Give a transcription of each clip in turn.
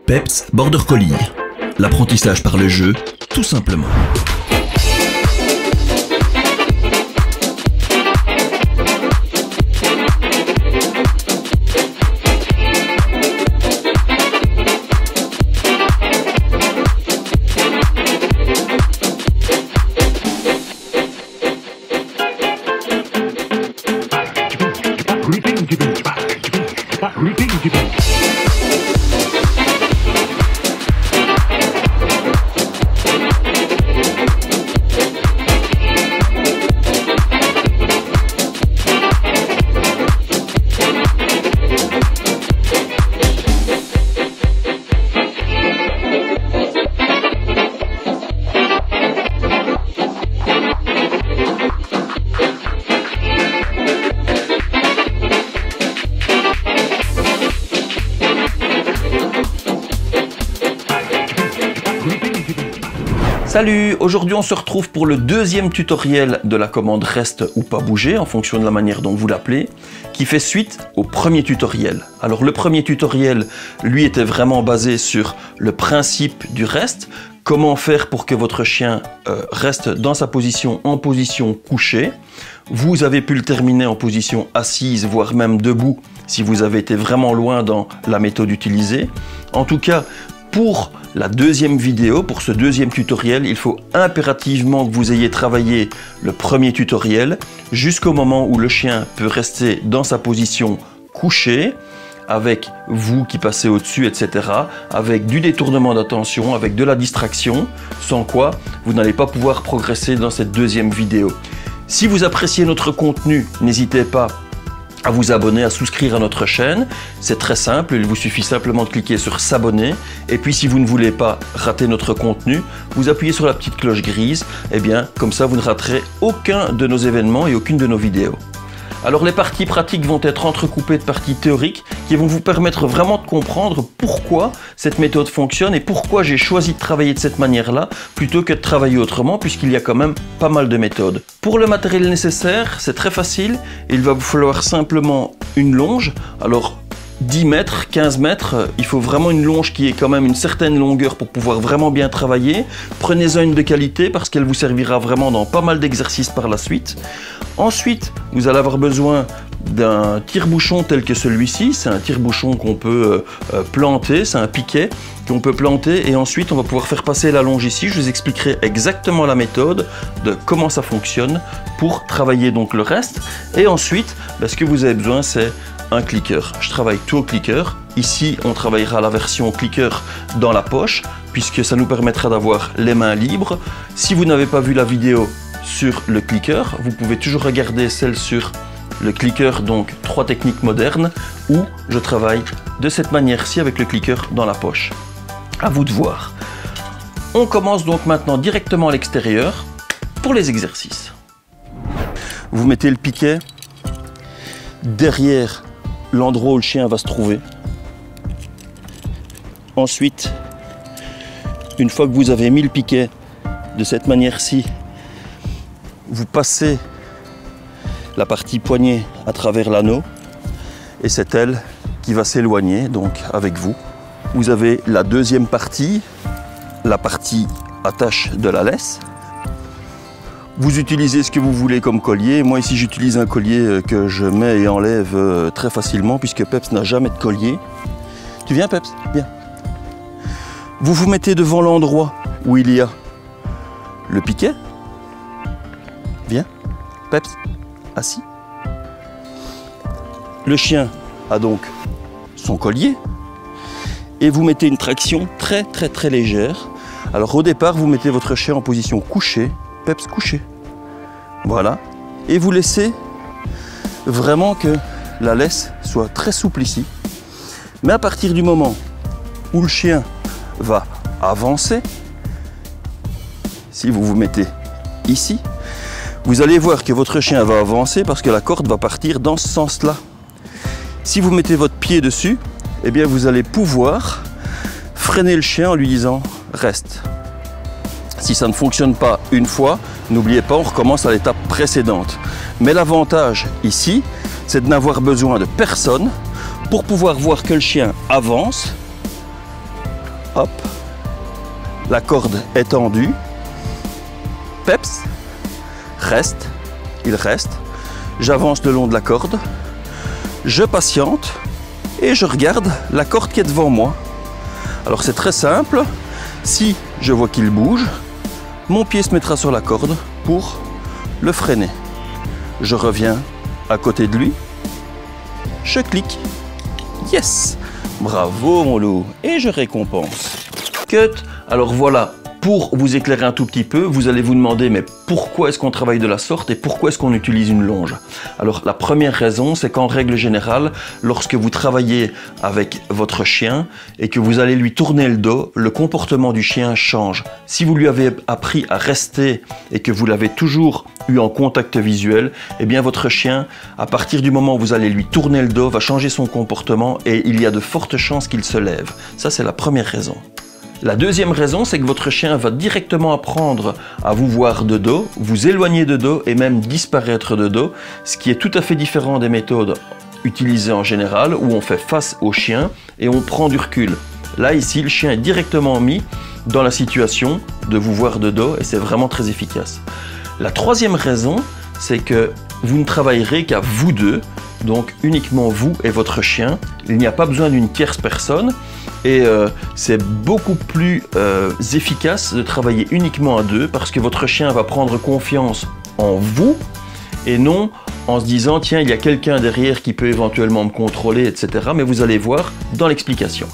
Peps Border Collie. L'apprentissage par le jeu, tout simplement. Salut, aujourd'hui on se retrouve pour le deuxième tutoriel de la commande reste ou pas bouger en fonction de la manière dont vous l'appelez, qui fait suite au premier tutoriel. Alors le premier tutoriel, lui, était vraiment basé sur le principe du reste, comment faire pour que votre chien reste dans sa position, en position couchée. Vous avez pu le terminer en position assise, voire même debout, si vous avez été vraiment loin dans la méthode utilisée. En tout cas, pour la deuxième vidéo, pour ce deuxième tutoriel, il faut impérativement que vous ayez travaillé le premier tutoriel jusqu'au moment où le chien peut rester dans sa position couchée, avec vous qui passez au-dessus, etc., avec du détournement d'attention, avec de la distraction, sans quoi vous n'allez pas pouvoir progresser dans cette deuxième vidéo. Si vous appréciez notre contenu, n'hésitez pas à vous abonner, à souscrire à notre chaîne. C'est très simple, il vous suffit simplement de cliquer sur s'abonner. Et puis si vous ne voulez pas rater notre contenu, vous appuyez sur la petite cloche grise. Et bien, comme ça, vous ne raterez aucun de nos événements et aucune de nos vidéos. Alors les parties pratiques vont être entrecoupées de parties théoriques qui vont vous permettre vraiment de comprendre pourquoi cette méthode fonctionne et pourquoi j'ai choisi de travailler de cette manière-là plutôt que de travailler autrement, puisqu'il y a quand même pas mal de méthodes. Pour le matériel nécessaire, c'est très facile. Il va vous falloir simplement une longe. Alors 10 mètres, 15 mètres, il faut vraiment une longe qui ait quand même une certaine longueur pour pouvoir vraiment bien travailler. Prenez-en une de qualité parce qu'elle vous servira vraiment dans pas mal d'exercices par la suite. Ensuite, vous allez avoir besoin d'un tire-bouchon tel que celui-ci. C'est un tire-bouchon qu'on peut planter, c'est un piquet qu'on peut planter et ensuite on va pouvoir faire passer la longe ici. Je vous expliquerai exactement la méthode de comment ça fonctionne pour travailler donc le reste. Et ensuite, ce que vous avez besoin, c'est un clicker. Je travaille tout au clicker. Ici, on travaillera la version clicker dans la poche, puisque ça nous permettra d'avoir les mains libres. Si vous n'avez pas vu la vidéo sur le clicker, vous pouvez toujours regarder celle sur le clicker, donc 3 techniques modernes, où je travaille de cette manière-ci avec le clicker dans la poche. À vous de voir. On commence donc maintenant directement à l'extérieur pour les exercices. Vous mettez le piquet derrière l'endroit où le chien va se trouver. Ensuite, une fois que vous avez mis le piquet de cette manière-ci, vous passez la partie poignet à travers l'anneau et c'est elle qui va s'éloigner donc avec vous. Vous avez la deuxième partie, la partie attache de la laisse. Vous utilisez ce que vous voulez comme collier. Moi ici j'utilise un collier que je mets et enlève très facilement puisque Peps n'a jamais de collier. Tu viens Peps? Viens. Vous vous mettez devant l'endroit où il y a le piquet. Viens. Peps, assis. Le chien a donc son collier et vous mettez une traction très légère. Alors au départ vous mettez votre chien en position couchée. Peps couché. Voilà. Et vous laissez vraiment que la laisse soit très souple ici. Mais à partir du moment où le chien va avancer, si vous vous mettez ici, vous allez voir que votre chien va avancer parce que la corde va partir dans ce sens-là. Si vous mettez votre pied dessus, eh bien vous allez pouvoir freiner le chien en lui disant « reste ». Si ça ne fonctionne pas une fois, n'oubliez pas, on recommence à l'étape précédente. Mais l'avantage ici, c'est de n'avoir besoin de personne pour pouvoir voir que le chien avance Hop. La corde est tendue. Peps reste. Il reste. J'avance le long de la corde. Je patiente et je regarde la corde qui est devant moi. Alors c'est très simple. Si je vois qu'il bouge, mon pied se mettra sur la corde pour le freiner. Je reviens à côté de lui. Je clique. Yes! Bravo mon loup! Et je récompense. Cut! Alors voilà, pour vous éclairer un tout petit peu, vous allez vous demander mais pourquoi est-ce qu'on travaille de la sorte et pourquoi est-ce qu'on utilise une longe? Alors la première raison, c'est qu'en règle générale, lorsque vous travaillez avec votre chien et que vous allez lui tourner le dos, le comportement du chien change. Si vous lui avez appris à rester et que vous l'avez toujours eu en contact visuel, eh bien votre chien, à partir du moment où vous allez lui tourner le dos, va changer son comportement et il y a de fortes chances qu'il se lève. Ça, c'est la première raison. La deuxième raison, c'est que votre chien va directement apprendre à vous voir de dos, vous éloigner de dos et même disparaître de dos, ce qui est tout à fait différent des méthodes utilisées en général où on fait face au chien et on prend du recul. Là, ici, le chien est directement mis dans la situation de vous voir de dos et c'est vraiment très efficace. La troisième raison, c'est que vous ne travaillerez qu'à vous deux, donc uniquement vous et votre chien. Il n'y a pas besoin d'une tierce personne. Et c'est beaucoup plus efficace de travailler uniquement à deux parce que votre chien va prendre confiance en vous et non en se disant tiens, il y a quelqu'un derrière qui peut éventuellement me contrôler, etc. Mais vous allez voir dans l'explication.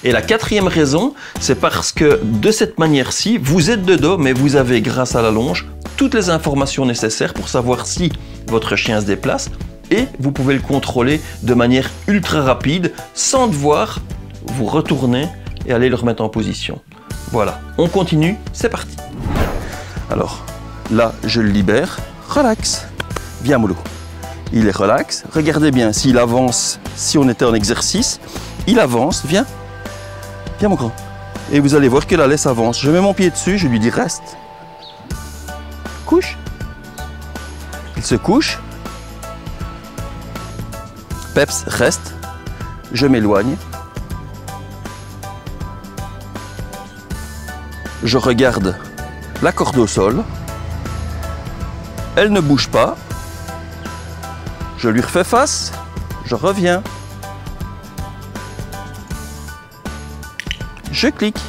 Et la quatrième raison, c'est parce que de cette manière-ci, vous êtes de dos, mais vous avez, grâce à la longe, toutes les informations nécessaires pour savoir si votre chien se déplace et vous pouvez le contrôler de manière ultra rapide sans devoir vous retournez et allez le remettre en position. Voilà, on continue, c'est parti. Alors, là, je le libère. Relax. Viens, Moulou. Il est relax. Regardez bien, s'il avance, si on était en exercice, il avance. Viens. Viens, mon grand. Et vous allez voir que la laisse avance. Je mets mon pied dessus, je lui dis reste. Couche. Il se couche. Peps, reste. Je m'éloigne. Je regarde la corde au sol, elle ne bouge pas, je lui refais face, je reviens, je clique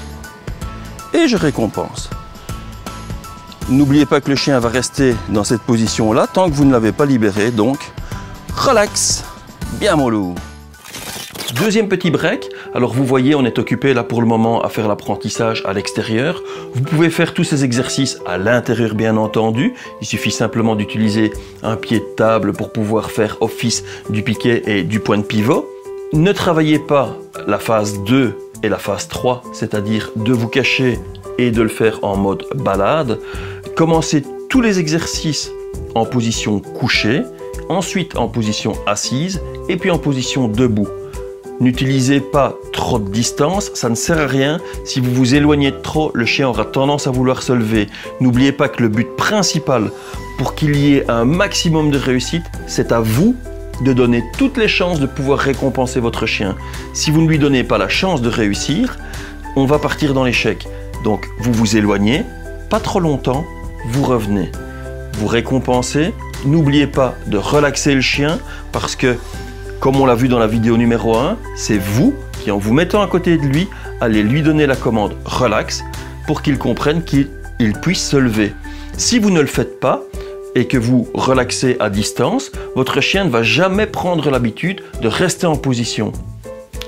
et je récompense. N'oubliez pas que le chien va rester dans cette position-là tant que vous ne l'avez pas libéré, donc relax, bien mon loup. Deuxième petit break, alors vous voyez on est occupé là pour le moment à faire l'apprentissage à l'extérieur. Vous pouvez faire tous ces exercices à l'intérieur bien entendu, il suffit simplement d'utiliser un pied de table pour pouvoir faire office du piquet et du point de pivot. Ne travaillez pas la phase 2 et la phase 3, c'est-à-dire de vous cacher et de le faire en mode balade. Commencez tous les exercices en position couchée, ensuite en position assise et puis en position debout. N'utilisez pas trop de distance, ça ne sert à rien. Si vous vous éloignez de trop, le chien aura tendance à vouloir se lever. N'oubliez pas que le but principal pour qu'il y ait un maximum de réussite, c'est à vous de donner toutes les chances de pouvoir récompenser votre chien. Si vous ne lui donnez pas la chance de réussir, on va partir dans l'échec. Donc vous vous éloignez, pas trop longtemps, vous revenez. Vous récompensez, n'oubliez pas de relaxer le chien parce que comme on l'a vu dans la vidéo numéro 1, c'est vous qui, en vous mettant à côté de lui, allez lui donner la commande « relax » pour qu'il comprenne qu'il puisse se lever. Si vous ne le faites pas et que vous relaxez à distance, votre chien ne va jamais prendre l'habitude de rester en position.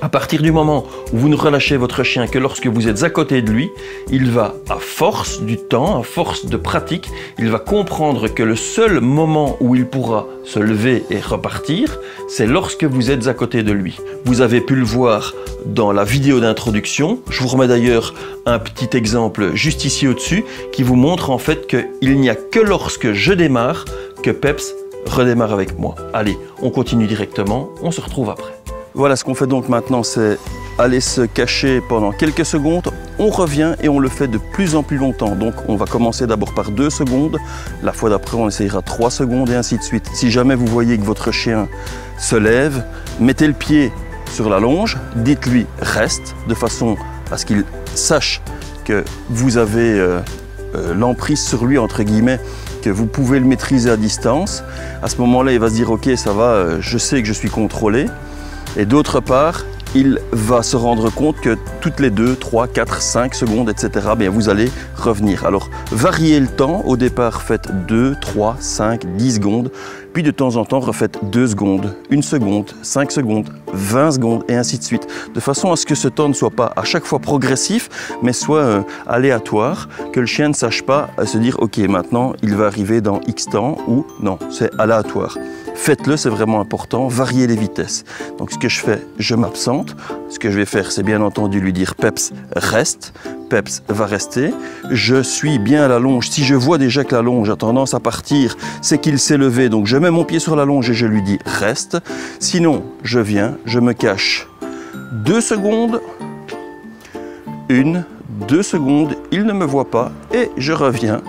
À partir du moment où vous ne relâchez votre chien que lorsque vous êtes à côté de lui, il va, à force du temps, à force de pratique, il va comprendre que le seul moment où il pourra se lever et repartir, c'est lorsque vous êtes à côté de lui. Vous avez pu le voir dans la vidéo d'introduction. Je vous remets d'ailleurs un petit exemple juste ici au-dessus qui vous montre en fait qu'il n'y a que lorsque je démarre que Peps redémarre avec moi. Allez, on continue directement, on se retrouve après. Voilà, ce qu'on fait donc maintenant, c'est aller se cacher pendant quelques secondes. On revient et on le fait de plus en plus longtemps. Donc on va commencer d'abord par 2 secondes. La fois d'après, on essayera 3 secondes et ainsi de suite. Si jamais vous voyez que votre chien se lève, mettez le pied sur la longe, dites-lui « reste » de façon à ce qu'il sache que vous avez l'emprise sur lui, entre guillemets, que vous pouvez le maîtriser à distance, à ce moment-là, il va se dire « Ok, ça va, je sais que je suis contrôlé ». Et d'autre part, il va se rendre compte que toutes les 2, 3, 4, 5 secondes, etc., bien, vous allez revenir. Alors, variez le temps. Au départ, faites 2, 3, 5, 10 secondes. Puis, de temps en temps, refaites 2 secondes, 1 seconde, 5 secondes, 20 secondes, et ainsi de suite. De façon à ce que ce temps ne soit pas à chaque fois progressif, mais soit aléatoire, que le chien ne sache pas se dire « Ok, maintenant, il va arriver dans X temps » ou non, c'est aléatoire. Faites-le, c'est vraiment important, variez les vitesses. Donc ce que je fais, je m'absente. Ce que je vais faire, c'est bien entendu lui dire Peps, reste. Peps va rester. Je suis bien à la longe. Si je vois déjà que la longe a tendance à partir, c'est qu'il s'est levé. Donc je mets mon pied sur la longe et je lui dis reste. Sinon, je viens, je me cache 2 secondes. 1, 2 secondes, il ne me voit pas et je reviens.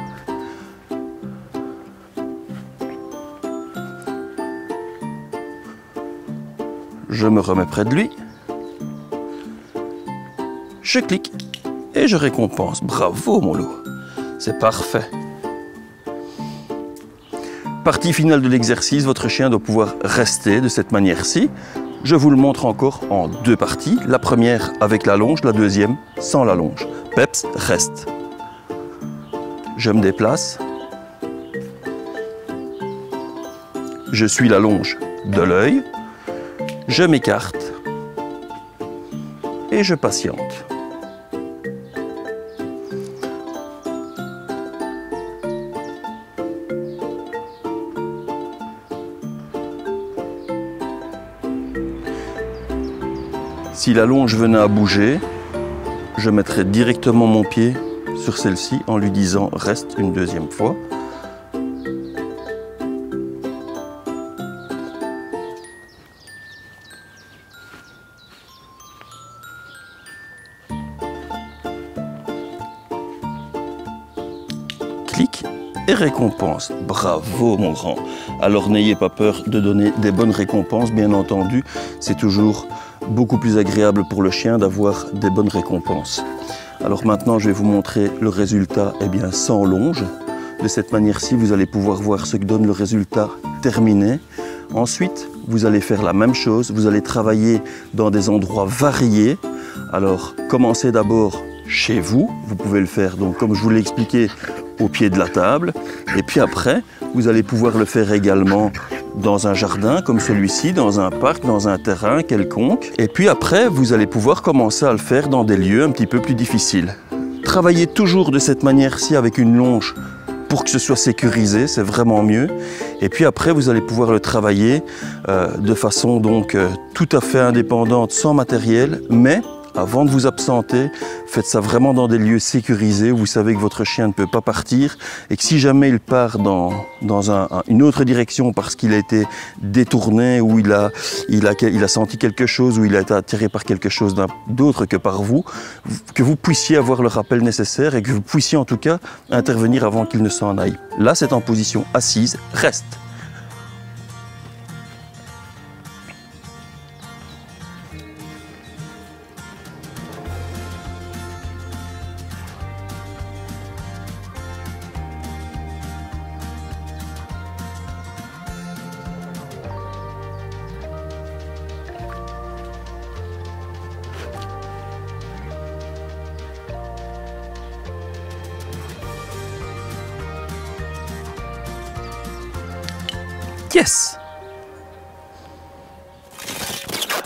Je me remets près de lui, je clique et je récompense. Bravo mon loup, c'est parfait. Partie finale de l'exercice, votre chien doit pouvoir rester de cette manière-ci. Je vous le montre encore en 2 parties. La première avec la longe, la deuxième sans la longe. Peps, reste. Je me déplace. Je suis la longe de l'œil. Je m'écarte et je patiente. Si la longe venait à bouger, je mettrais directement mon pied sur celle-ci en lui disant « reste » une deuxième fois. Clique et récompense. Bravo mon grand. Alors n'ayez pas peur de donner des bonnes récompenses, bien entendu. C'est toujours beaucoup plus agréable pour le chien d'avoir des bonnes récompenses. Alors maintenant, je vais vous montrer le résultat sans longe. De cette manière-ci, vous allez pouvoir voir ce que donne le résultat terminé. Ensuite, vous allez faire la même chose. Vous allez travailler dans des endroits variés. Alors, commencez d'abord chez vous. Vous pouvez le faire, donc, comme je vous l'ai expliqué, au pied de la table. Et puis après, vous allez pouvoir le faire également dans un jardin comme celui-ci, dans un parc, dans un terrain quelconque. Et puis après, vous allez pouvoir commencer à le faire dans des lieux un petit peu plus difficiles. Travaillez toujours de cette manière-ci avec une longe pour que ce soit sécurisé, c'est vraiment mieux. Et puis après, vous allez pouvoir le travailler de façon donc tout à fait indépendante, sans matériel, mais avant de vous absenter, faites ça vraiment dans des lieux sécurisés où vous savez que votre chien ne peut pas partir et que si jamais il part dans une autre direction parce qu'il a été détourné ou il a senti quelque chose ou il a été attiré par quelque chose d'autre que par vous, que vous puissiez avoir le rappel nécessaire et que vous puissiez en tout cas intervenir avant qu'il ne s'en aille. Là, c'est en position assise, reste. Yes!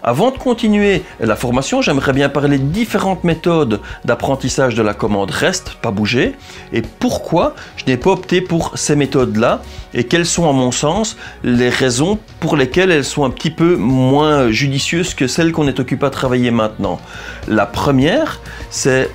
Avant de continuer la formation, j'aimerais bien parler de différentes méthodes d'apprentissage de la commande reste, pas bouger, et pourquoi je n'ai pas opté pour ces méthodes-là, et quelles sont à mon sens les raisons pour lesquelles elles sont un petit peu moins judicieuses que celles qu'on est occupé à travailler maintenant. La première, c'est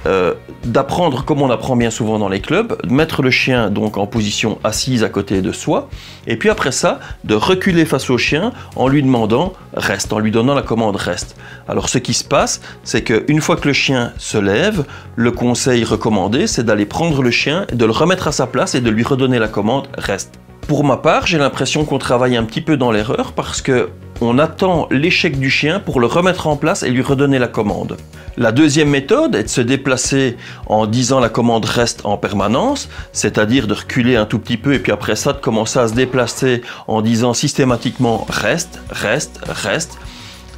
d'apprendre, comme on apprend bien souvent dans les clubs, de mettre le chien donc en position assise à côté de soi, et puis après ça, de reculer face au chien en lui demandant reste, en lui donnant la commande reste. Alors ce qui se passe, c'est qu'une fois que le chien se lève, le conseil recommandé, c'est d'aller prendre le chien, de le remettre à sa place et de lui redonner la commande reste. Pour ma part, j'ai l'impression qu'on travaille un petit peu dans l'erreur parce que on attend l'échec du chien pour le remettre en place et lui redonner la commande. La deuxième méthode est de se déplacer en disant la commande reste en permanence, c'est-à-dire de reculer un tout petit peu et puis après ça de commencer à se déplacer en disant systématiquement reste, reste, reste.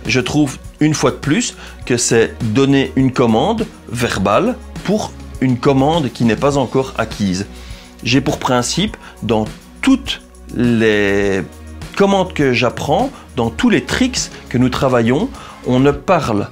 Je trouve une fois de plus que c'est donner une commande verbale pour une commande qui n'est pas encore acquise. J'ai pour principe, dans toutes les commandes que j'apprends, dans tous les tricks que nous travaillons, on ne parle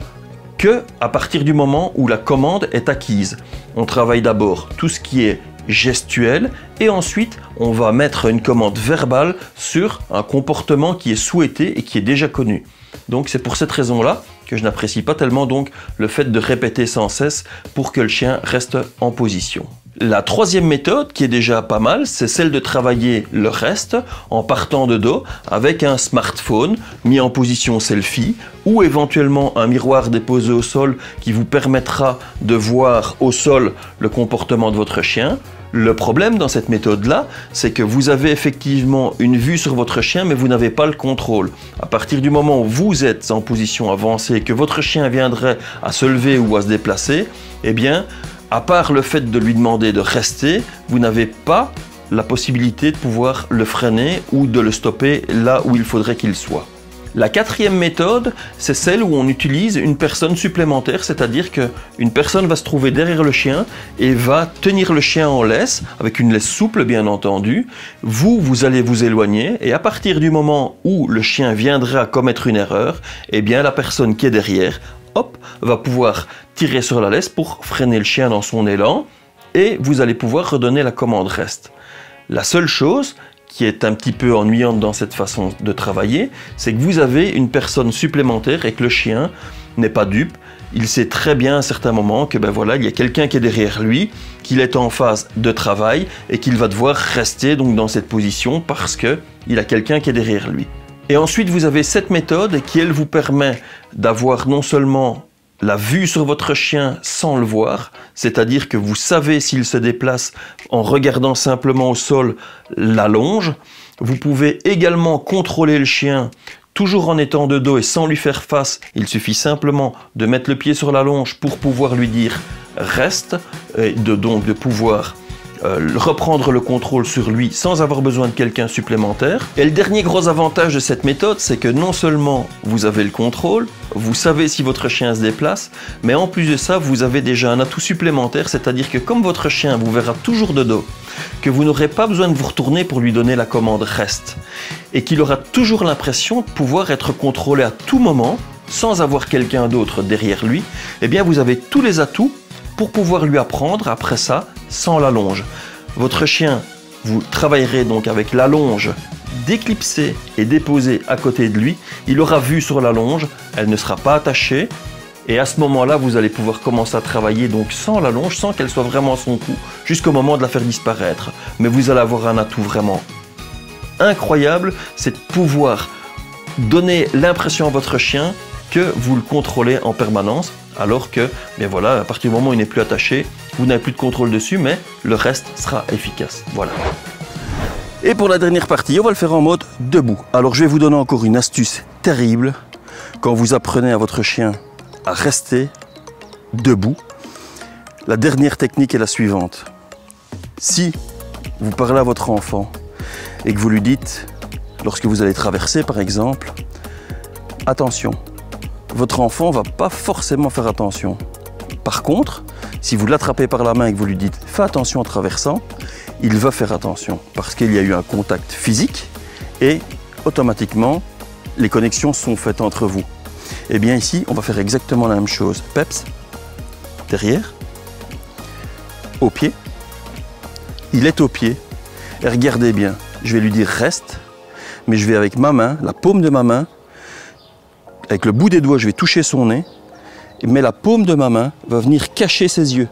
que à partir du moment où la commande est acquise. On travaille d'abord tout ce qui est gestuel et ensuite on va mettre une commande verbale sur un comportement qui est souhaité et qui est déjà connu. Donc c'est pour cette raison-là que je n'apprécie pas tellement donc le fait de répéter sans cesse pour que le chien reste en position. La troisième méthode, qui est déjà pas mal, c'est celle de travailler le reste en partant de dos avec un smartphone mis en position selfie ou éventuellement un miroir déposé au sol qui vous permettra de voir au sol le comportement de votre chien. Le problème dans cette méthode-là, c'est que vous avez effectivement une vue sur votre chien, mais vous n'avez pas le contrôle. À partir du moment où vous êtes en position avancée et que votre chien viendrait à se lever ou à se déplacer, eh bien, à part le fait de lui demander de rester, vous n'avez pas la possibilité de pouvoir le freiner ou de le stopper là où il faudrait qu'il soit. La quatrième méthode, c'est celle où on utilise une personne supplémentaire, c'est-à-dire qu'une personne va se trouver derrière le chien et va tenir le chien en laisse, avec une laisse souple bien entendu. Vous allez vous éloigner et à partir du moment où le chien viendrait à commettre une erreur, eh bien la personne qui est derrière, hop, va pouvoir tirer sur la laisse pour freiner le chien dans son élan et vous allez pouvoir redonner la commande reste. La seule chose qui est un petit peu ennuyante dans cette façon de travailler, c'est que vous avez une personne supplémentaire et que le chien n'est pas dupe. Il sait très bien à un certain moment que voilà, il y a quelqu'un qui est derrière lui, qu'il est en phase de travail et qu'il va devoir rester donc dans cette position parce qu'il a quelqu'un qui est derrière lui. Et ensuite, vous avez cette méthode qui, elle, vous permet d'avoir non seulement la vue sur votre chien sans le voir, c'est-à-dire que vous savez s'il se déplace en regardant simplement au sol la longe. Vous pouvez également contrôler le chien toujours en étant de dos et sans lui faire face. Il suffit simplement de mettre le pied sur la longe pour pouvoir lui dire « reste » et donc de pouvoir reprendre le contrôle sur lui sans avoir besoin de quelqu'un supplémentaire. Et le dernier gros avantage de cette méthode, c'est que non seulement vous avez le contrôle, vous savez si votre chien se déplace, mais en plus de ça, vous avez déjà un atout supplémentaire, c'est-à-dire que comme votre chien vous verra toujours de dos, que vous n'aurez pas besoin de vous retourner pour lui donner la commande reste, et qu'il aura toujours l'impression de pouvoir être contrôlé à tout moment, sans avoir quelqu'un d'autre derrière lui, eh bien vous avez tous les atouts pour pouvoir lui apprendre après ça sans la longe. Votre chien, vous travaillerez donc avec la longe déclipsée et déposée à côté de lui. Il aura vue sur la longe, elle ne sera pas attachée. Et à ce moment-là, vous allez pouvoir commencer à travailler donc sans la longe, sans qu'elle soit vraiment à son cou, jusqu'au moment de la faire disparaître. Mais vous allez avoir un atout vraiment incroyable, c'est de pouvoir donner l'impression à votre chien que vous le contrôlez en permanence, alors que, bien voilà, à partir du moment où il n'est plus attaché, vous n'avez plus de contrôle dessus, mais le reste sera efficace. Voilà. Et pour la dernière partie, on va le faire en mode debout. Alors je vais vous donner encore une astuce terrible. Quand vous apprenez à votre chien à rester debout, la dernière technique est la suivante. Si vous parlez à votre enfant et que vous lui dites, lorsque vous allez traverser par exemple, attention, votre enfant ne va pas forcément faire attention. Par contre, si vous l'attrapez par la main et que vous lui dites « fais attention en traversant », il va faire attention parce qu'il y a eu un contact physique et automatiquement, les connexions sont faites entre vous. Et bien ici, on va faire exactement la même chose. Peps, derrière, au pied. Il est au pied. Et regardez bien, je vais lui dire « reste », mais je vais avec ma main, la paume de ma main, avec le bout des doigts, je vais toucher son nez, mais la paume de ma main va venir cacher ses yeux.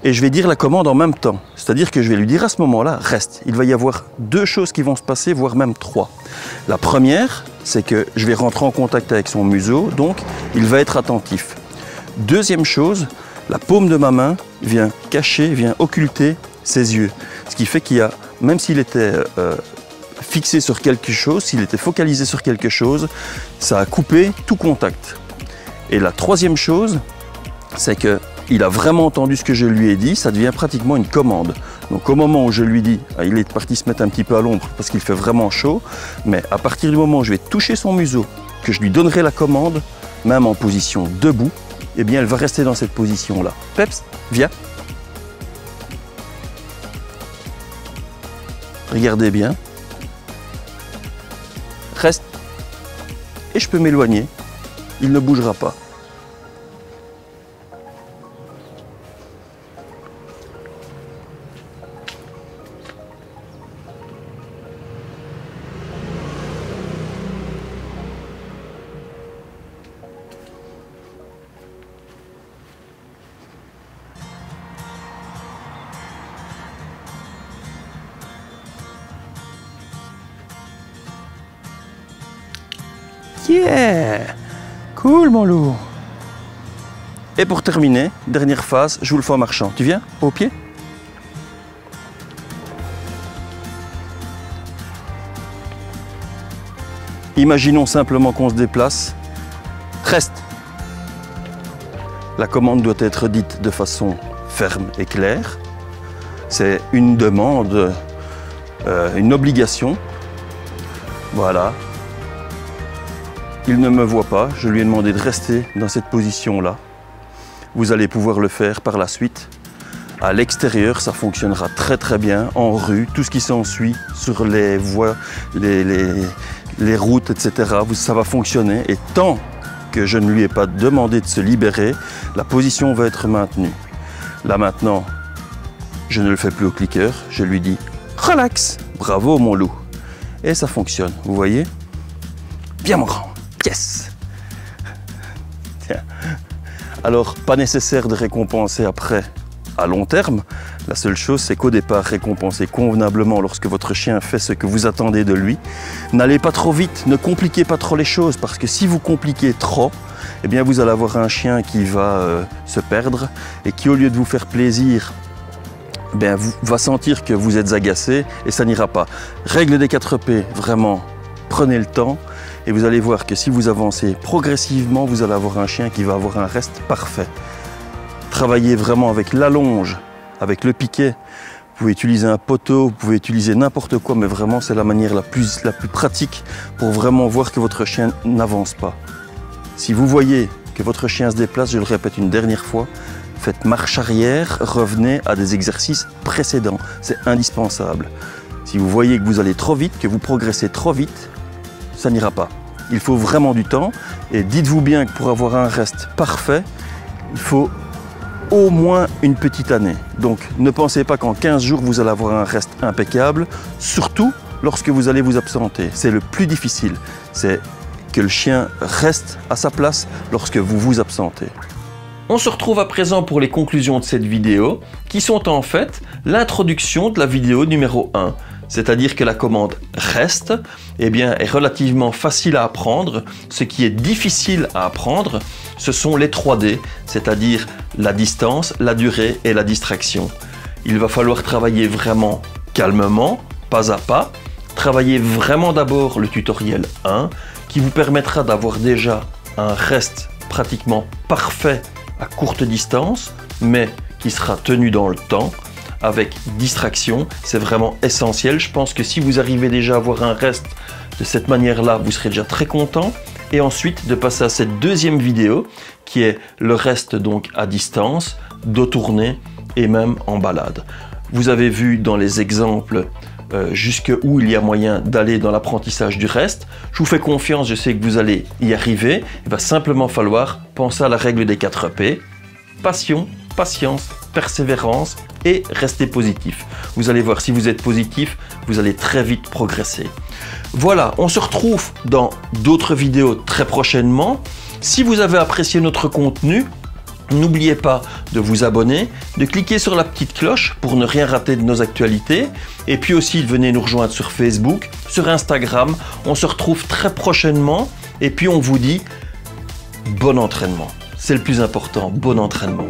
Et je vais dire la commande en même temps. C'est-à-dire que je vais lui dire à ce moment-là, reste. Il va y avoir deux choses qui vont se passer, voire même trois. La première, c'est que je vais rentrer en contact avec son museau, donc il va être attentif. Deuxième chose, la paume de ma main vient cacher, vient occulter ses yeux. Ce qui fait qu'il y a, même s'il était fixé sur quelque chose, s'il était focalisé sur quelque chose, ça a coupé tout contact. Et la troisième chose, c'est qu'il a vraiment entendu ce que je lui ai dit, ça devient pratiquement une commande. Donc au moment où je lui dis, il est parti se mettre un petit peu à l'ombre parce qu'il fait vraiment chaud, mais à partir du moment où je vais toucher son museau, que je lui donnerai la commande, même en position debout, eh bien elle va rester dans cette position-là. Peps, viens. Regardez bien. Reste. Et je peux m'éloigner. Il ne bougera pas. Yeah! Cool mon loup! Et pour terminer, dernière phase, je vous le fais en marchant. Tu viens au pied? Imaginons simplement qu'on se déplace. Reste! La commande doit être dite de façon ferme et claire. C'est une demande, une obligation. Voilà. Il ne me voit pas, je lui ai demandé de rester dans cette position-là. Vous allez pouvoir le faire par la suite. À l'extérieur, ça fonctionnera très très bien, en rue, tout ce qui s'ensuit, sur les voies, les routes, etc. Ça va fonctionner et tant que je ne lui ai pas demandé de se libérer, la position va être maintenue. Là maintenant, je ne le fais plus au cliqueur, je lui dis « Relax, bravo mon loup !» Et ça fonctionne, vous voyez? Viens mon grand! Yes! Tiens. Alors, pas nécessaire de récompenser après à long terme. La seule chose, c'est qu'au départ, récompenser convenablement lorsque votre chien fait ce que vous attendez de lui. N'allez pas trop vite, ne compliquez pas trop les choses, parce que si vous compliquez trop, eh bien, vous allez avoir un chien qui va se perdre et qui, au lieu de vous faire plaisir, va sentir que vous êtes agacé et ça n'ira pas. Règle des 4 P, vraiment, prenez le temps. Et vous allez voir que si vous avancez progressivement, vous allez avoir un chien qui va avoir un reste parfait. Travaillez vraiment avec l'allonge, avec le piquet. Vous pouvez utiliser un poteau, vous pouvez utiliser n'importe quoi, mais vraiment c'est la manière la plus pratique pour vraiment voir que votre chien n'avance pas. Si vous voyez que votre chien se déplace, je le répète une dernière fois, faites marche arrière, revenez à des exercices précédents. C'est indispensable. Si vous voyez que vous allez trop vite, que vous progressez trop vite, ça n'ira pas. Il faut vraiment du temps et dites-vous bien que pour avoir un reste parfait, il faut au moins une petite année. Donc ne pensez pas qu'en 15 jours vous allez avoir un reste impeccable, surtout lorsque vous allez vous absenter. C'est le plus difficile, c'est que le chien reste à sa place lorsque vous vous absentez. On se retrouve à présent pour les conclusions de cette vidéo qui sont en fait l'introduction de la vidéo numéro 1. C'est-à-dire que la commande reste est relativement facile à apprendre. Ce qui est difficile à apprendre, ce sont les 3D, c'est-à-dire la distance, la durée et la distraction. Il va falloir travailler vraiment calmement, pas à pas. Travailler vraiment d'abord le tutoriel 1 qui vous permettra d'avoir déjà un reste pratiquement parfait à courte distance, mais qui sera tenu dans le temps. Avec distraction, c'est vraiment essentiel. Je pense que si vous arrivez déjà à avoir un reste de cette manière-là, vous serez déjà très content. Et ensuite, de passer à cette deuxième vidéo, qui est le reste donc à distance, dos tourné et même en balade. Vous avez vu dans les exemples jusqu'où il y a moyen d'aller dans l'apprentissage du reste. Je vous fais confiance, je sais que vous allez y arriver. Il va simplement falloir penser à la règle des 4 P. Passion, patience, persévérance et rester positif. Vous allez voir, si vous êtes positif, vous allez très vite progresser. Voilà, on se retrouve dans d'autres vidéos très prochainement. Si vous avez apprécié notre contenu, n'oubliez pas de vous abonner, de cliquer sur la petite cloche pour ne rien rater de nos actualités. Et puis aussi, venez nous rejoindre sur Facebook, sur Instagram. On se retrouve très prochainement. Et puis on vous dit bon entraînement. C'est le plus important, bon entraînement.